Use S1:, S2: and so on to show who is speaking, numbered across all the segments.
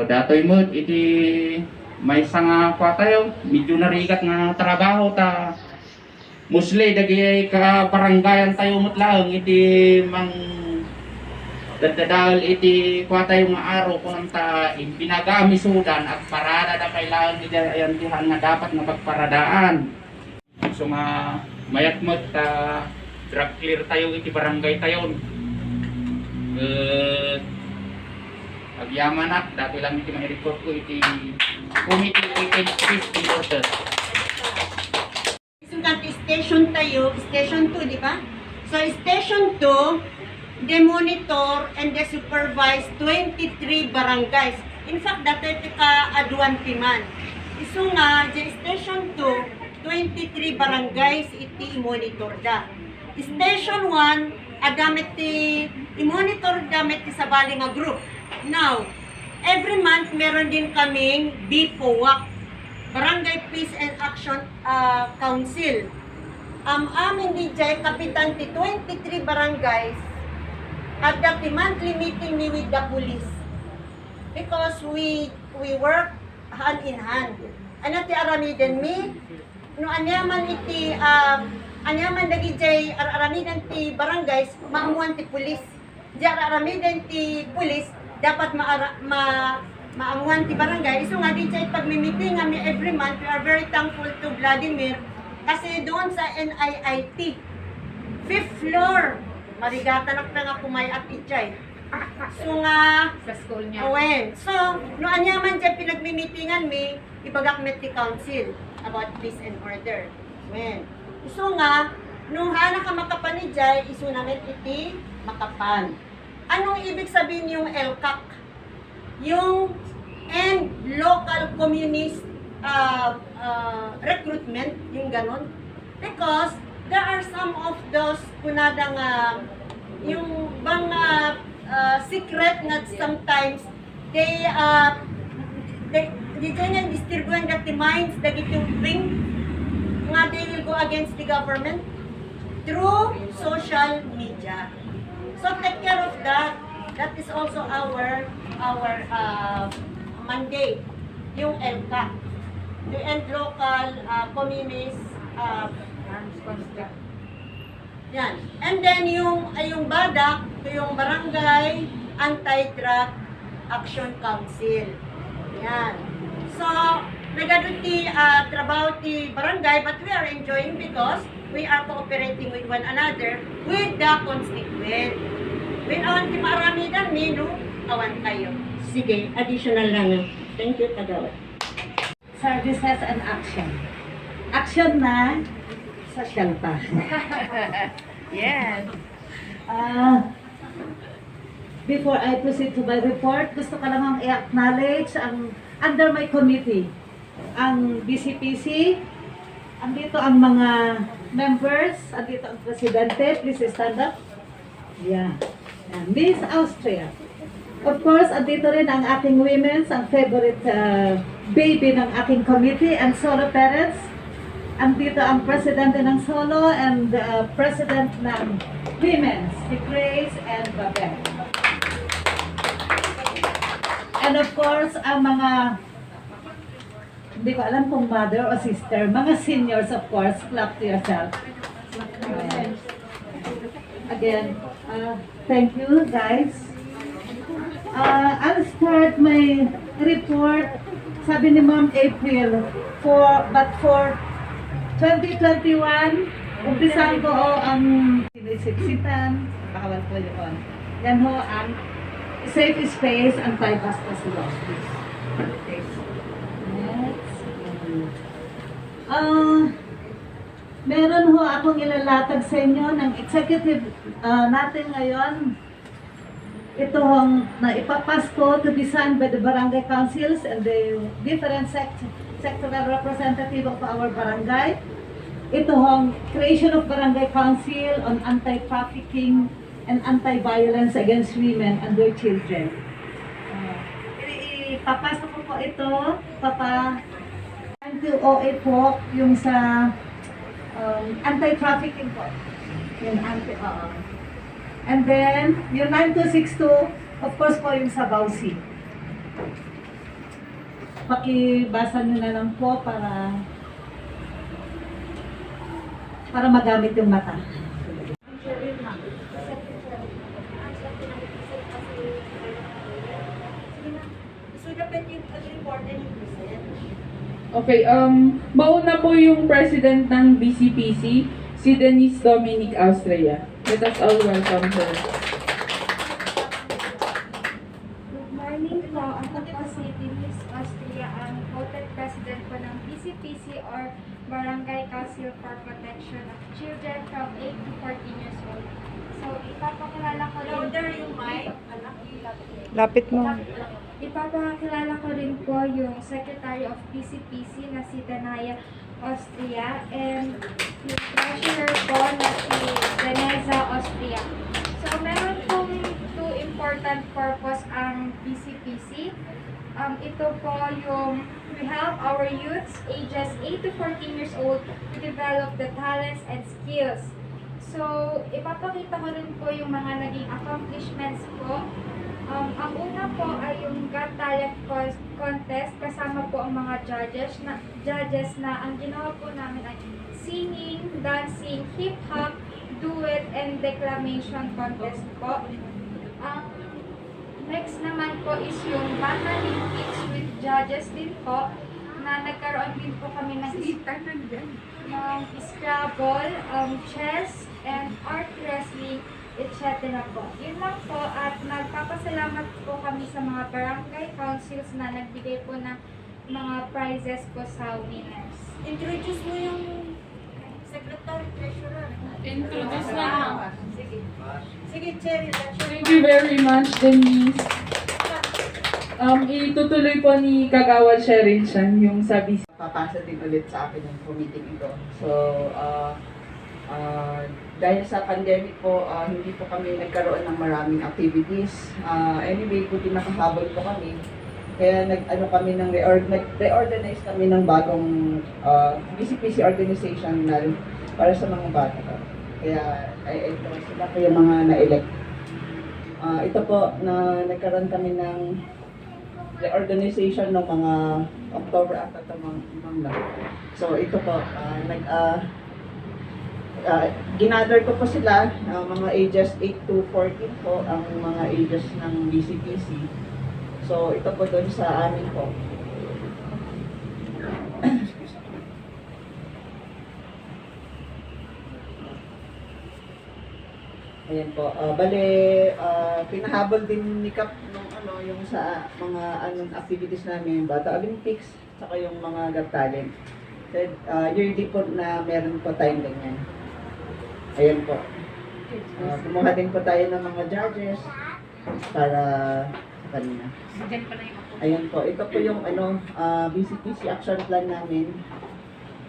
S1: datoy mo iti may nga kwa tayo, medyo narigat nga trabaho ta musli dagi ka barangayan tayo mutlaang iti mang dadadal iti kwa tayo nga araw kung ta pinagami sudan at parada da kailangan iti ayan dihan nga dapat nga pagparadaan. So nga mayat mo ta drug clear tayo iti barangay tayo. Agyaman na, dati lang iti ma-report ko iti committee iti order.
S2: Kanti station tayo, station 2, di ba? So station 2, they monitor and they supervise 23 barangays. In fact, dati ka aduan piman. Iso nga, di station 2, 23 barangays iti i-monitor da. Station 1, agamit ti i-monitor gamit ti sabali nga group. Now, every month meron din kaming BPOAC, Barangay Peace and Action Council. Amin di jay kapitan ti 23 barangays at the monthly meeting ni with the police because we work hand in hand. Ano ti aramiden mi no anyaman iti anyaman dagi jay aramiden ti barangays maamuan ti police. Di aramiden ti police dapat maamuan ti barangay. So nga di jay pagmi-meeting kami every month, we are very thankful to Vladimir kasi doon sa NIIT 5th floor marigatan na nga kumay at ijay. So nga
S3: sa school niya.
S2: Awen. So no anyaman jay pinagmi-meetingan mi ibagakmet ti council about peace and order. Awen. So nga nung hana ka makapan ni jay isu namin iti makapan. Anong ibig sabihin yung LCAC? Yung and local communist recruitment, yung ganon. Because there are some of those kunadang yung bang secret na sometimes they can distribute that the minds dagitong wing nga they will go against the government through social media. So take care of that. That is also our mandate, yung LCAC, the end local communist yan. And then yung BADAC, yung Barangay Anti-Drug Action Council. Yan. So nagadun ti trabaho ti barangay, but we are enjoying because we are cooperating with one another with the constituent. When awan ti maaramidan mi, no? Awan kayo. Sige, additional lang. Thank you, Kagawad.
S3: Services and action. Action na, social pa. Yes. Before I proceed to my report, gusto ko lang i-acknowledge ang under my committee, ang BCPC, andito ang mga members, andito ang presidente, please stand up. Yeah. Miss Austria. Of course, andito rin ang aking women's, ang favorite baby ng aking committee and solo parents. Andito ang presidente ng solo and president ng women's, si Grace and Babel. And of course, ang mga, hindi ko alam kung mother o sister, mga seniors of course, clap to yourself. Again, thank you guys. I'll start my report, sabi ni Ma'am April, for 2021, umpisan ko ang sinisiksitan, pakawal ko yun. Yan ho ang safe space and anti-bastos law. Meron ho akong ilalatag sa inyo ng executive natin ngayon. Ito hong naipapasko to be signed by the barangay councils and the different sectoral representative of our barangay. Ito hong creation of barangay council on anti-trafficking and anti-violence against women and their children. Ipapasok ko po ito, to OA po, yung sa anti-trafficking po. Yung and then, yung 9262, of course po yung sa Bausi. Pakibasa nyo na lang po para magamit yung mata.
S2: So, dapat yung important yung present.
S4: Okay, mauna po yung president ng BCPC, si Denise Dominic Austria. Let us all welcome her.
S5: Good morning po. Ako po si Denise Austria, ang voted president po ng BCPC or Barangay Council for Protection of Children from 8 to 14 years old. So, ipapakilala ko rin.
S2: Louder yung mic.
S6: Lapit mo.
S5: Ipapakilala ko rin po yung Secretary of BCPC na si Danaya Austria and yung Treasurer po na si Deneza Austria. So, meron pong two important purpose ang BCPC. Ito po yung we help our youths ages 8 to 14 years old to develop the talents and skills. So, ipapakita ko rin po yung mga naging accomplishments po. Ang una po ay yung Got Talent Contest kasama po ang mga judges na ang ginawa po namin ay singing, dancing, hip-hop, duet, and declamation contest po. Next naman po is yung Banda Olympics with judges din po na nagkaroon din po kami ng Scrabble, chess, and art wrestling, etc. po. Yun lang po at nagpapasalamat po kami sa mga barangay councils na nagbigay po ng mga prizes po sa winners.
S2: Introduce mo yung secretary treasurer.
S4: Introduce na.
S2: Sige. Sige, Cherry.
S4: Thank you very much, Denise. Itutuloy po ni Kagawad Sheryl Chan yung sabi.
S7: Papasa din ulit sa akin yung committee ito. So, dahil sa pandemic po, hindi po kami nagkaroon ng maraming activities. Anyway, buti nakahabol po kami. Kaya kami ng reorganize kami ng bagong BCPC organization na para sa mga bata. Kaya ito sila po yung mga na-elect. Ito po na nagkaroon kami ng reorganization ng mga October at mga So ito po, ginather ko po sila, mga ages 8 to 14 po, ang mga ages ng BCPC. So ito po doon sa amin po. Ayan po. Pinahabol din ni Kap nung yung sa mga activities namin, Bata Olympics, saka yung mga Got Talent. Yearly po na meron po tayong ganyan. Ayan po. Kumuha din po tayo ng mga judges para sa kanina. Ayan po. Ito po yung BCPC action plan namin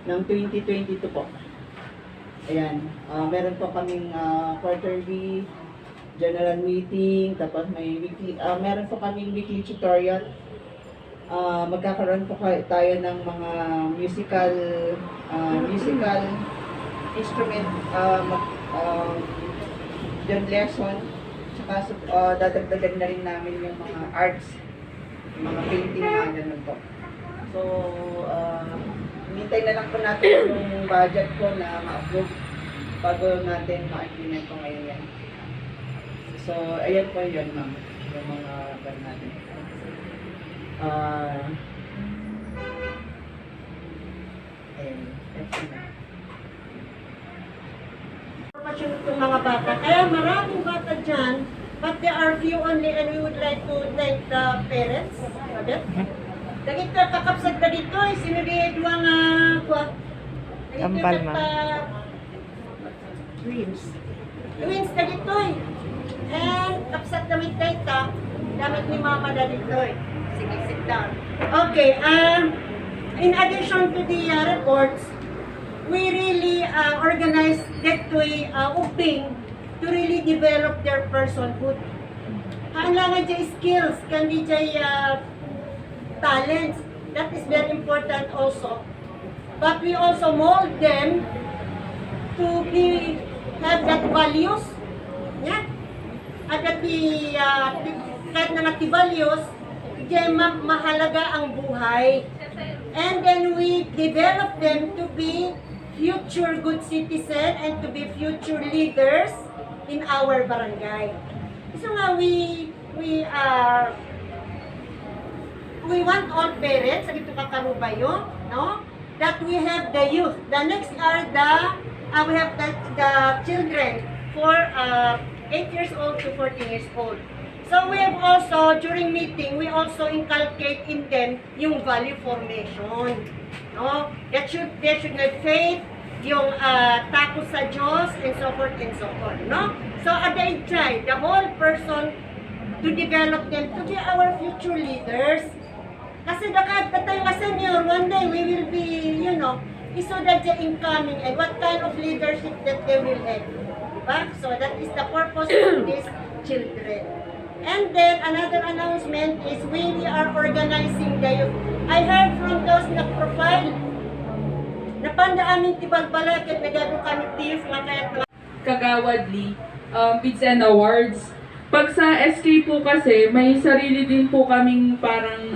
S7: ng 2022 po. Ayan, meron po kaming quarterly general meeting, tapos may weekly, meron po kaming weekly tutorial. Magkakaroon po tayo ng mga musical instrument lesson, tsaka dadagdagan na rin namin yung mga arts, yung mga painting na ganun po. So, hintay na lang po natin yung budget ko na ma-approve bago natin ma-implement ko ngayon yan. So, ayan po yun, ma'am. Yung mga ban natin. Ayan.
S2: Information itong mga bata. Kaya maraming bata dyan, but there are few only and we would like to thank the parents. Okay? Dagit ka kakapsat ka dito, sinulid mga kuwag.
S6: Ambal, ma'am.
S2: Twins ka dito and kapsat damit tayo damit ni mama na dito Sige, sit down. Okay, in addition to the reports, we really organize that way uping to really develop their personhood. Kailangan dyan skills, kandi dyan talents. That is very important also. But we also mold them to have that values. Yeah? At that kahit na values, mahalaga ang buhay. And then we develop them to be future good citizen and to be future leaders in our barangay. So nga we want all parents, ito kakarubayo, no? That we have the youth. The next are we have the children for 8 years old to 14 years old. So we have also, during meeting, we also inculcate in them yung value formation. No? They should have faith, yung takot sa Diyos, and so forth and so on. No? So at the try, the whole person to develop them to be our future leaders. Kasi tayo as senior, one day we will be, so that the incoming and what kind of leadership that they will have. Diba? So that is the purpose of these children. And then another announcement is we are organizing the youth. I heard from those na profile na pandaamin tibagbalak at nagado kami TIF nga kaya
S4: Kagawadly, bids and awards. Pag sa SK po kasi, may sarili din po kaming parang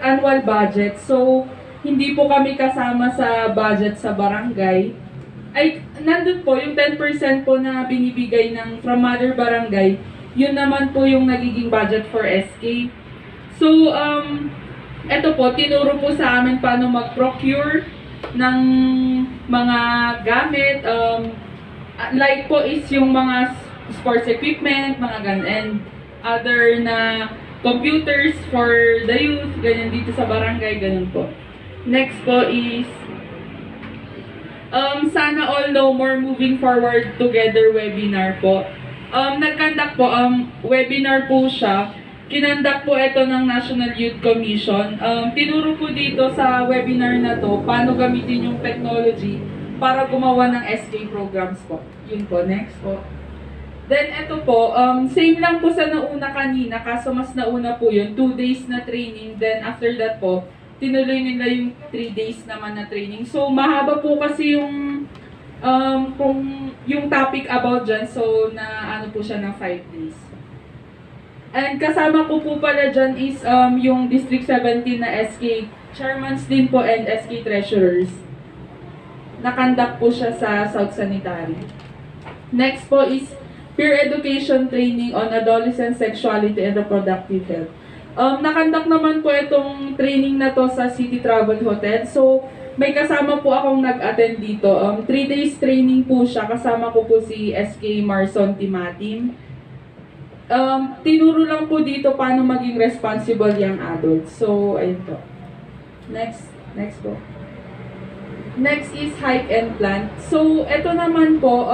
S4: annual budget. So, hindi po kami kasama sa budget sa barangay. Ay, nandun po yung 10% po na binibigay from Mother Barangay. Yun naman po yung nagiging budget for SK. So, eto po, tinuro po sa amin paano mag-procure ng mga gamit. Like po is yung mga sports equipment, mga ganun, and other na computers for the youth, ganyan dito sa barangay, ganun po. Next po is, sana all know more moving forward together webinar po. Nag-conduct po, webinar po siya. Kinandak po ito ng National Youth Commission. Tinuro po dito sa webinar na to, paano gamitin yung technology para gumawa ng SK programs po. Yun po, next po. Then ito po, same lang po sa nauna kanina, kaso mas nauna po yun, 2 days na training. Then after that po, tinuloy nila yung 3 days naman na training. So mahaba po kasi yung kung yung topic about dyan, so na ano po siya ng 5 days. And kasama ko po pala dyan is yung District 17 na SK chairmans din po and SK treasurers. Nakandak po siya sa South Sanitary. Next po is peer education training on adolescent sexuality and reproductive health. Nakandak naman po itong training na to sa City Travel Hotel. So, may kasama po akong nag-attend dito. 3 days training po siya. Kasama ko po si SK Marson Timatim. Tinuro lang po dito paano maging responsible young adults. So, ayun po. Next po. Next is hike and plant. So, ito naman po,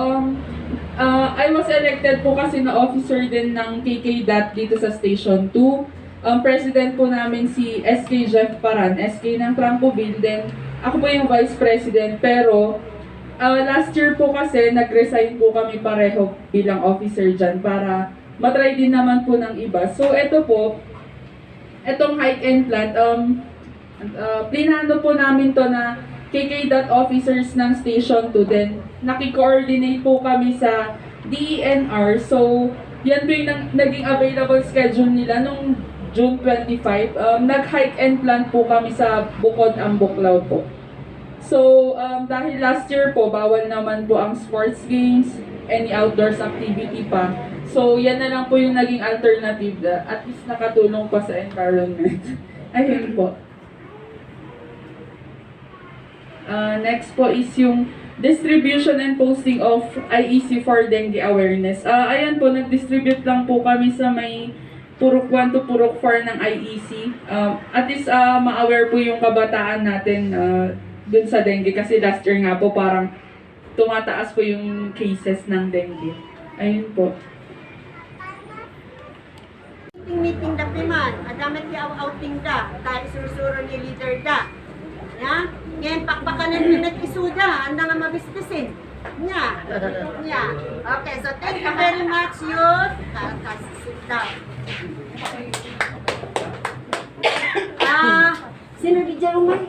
S4: I was elected po kasi na officer din ng KK.DAT dito sa Station 2. President po namin si SK Jeff Paran, SK ng Trancoville. Then, ako po yung vice president. Pero, last year po kasi, nag-resign po kami pareho bilang officer dyan para matry din naman po ng iba. So, ito po, itong hike and plant, plinano po namin to na KK.DAT officers ng Station 2. Then, nakikoordinate po kami sa DENR. So, yan po yung naging available schedule nila nung June 25. Nag-hike and plant po kami sa Bukod ang Buklaw po. So, dahil last year po, bawal naman po ang sports games, any outdoors activity pa. So, yan na lang po yung naging alternative na at least nakatulong pa sa environment. Ayun po. Next po is yung distribution and posting of IEC for dengue awareness. Ayan po, nag-distribute lang po kami sa may Purok 1 to Purok 4 ng IEC. At least ma-aware po yung kabataan natin dun sa dengue. Kasi last year nga po parang tumataas po yung cases ng dengue. Ayun po.
S2: Meeting da piman, adamat yung outing da, dahil surusuro ni leader da. Ya? Ngayon, pakbakanan nyo nag-isuda, anda nga mabisbisin. Nya. Okay, so thank you very much, youth. Sit down. Sino di dyan umay?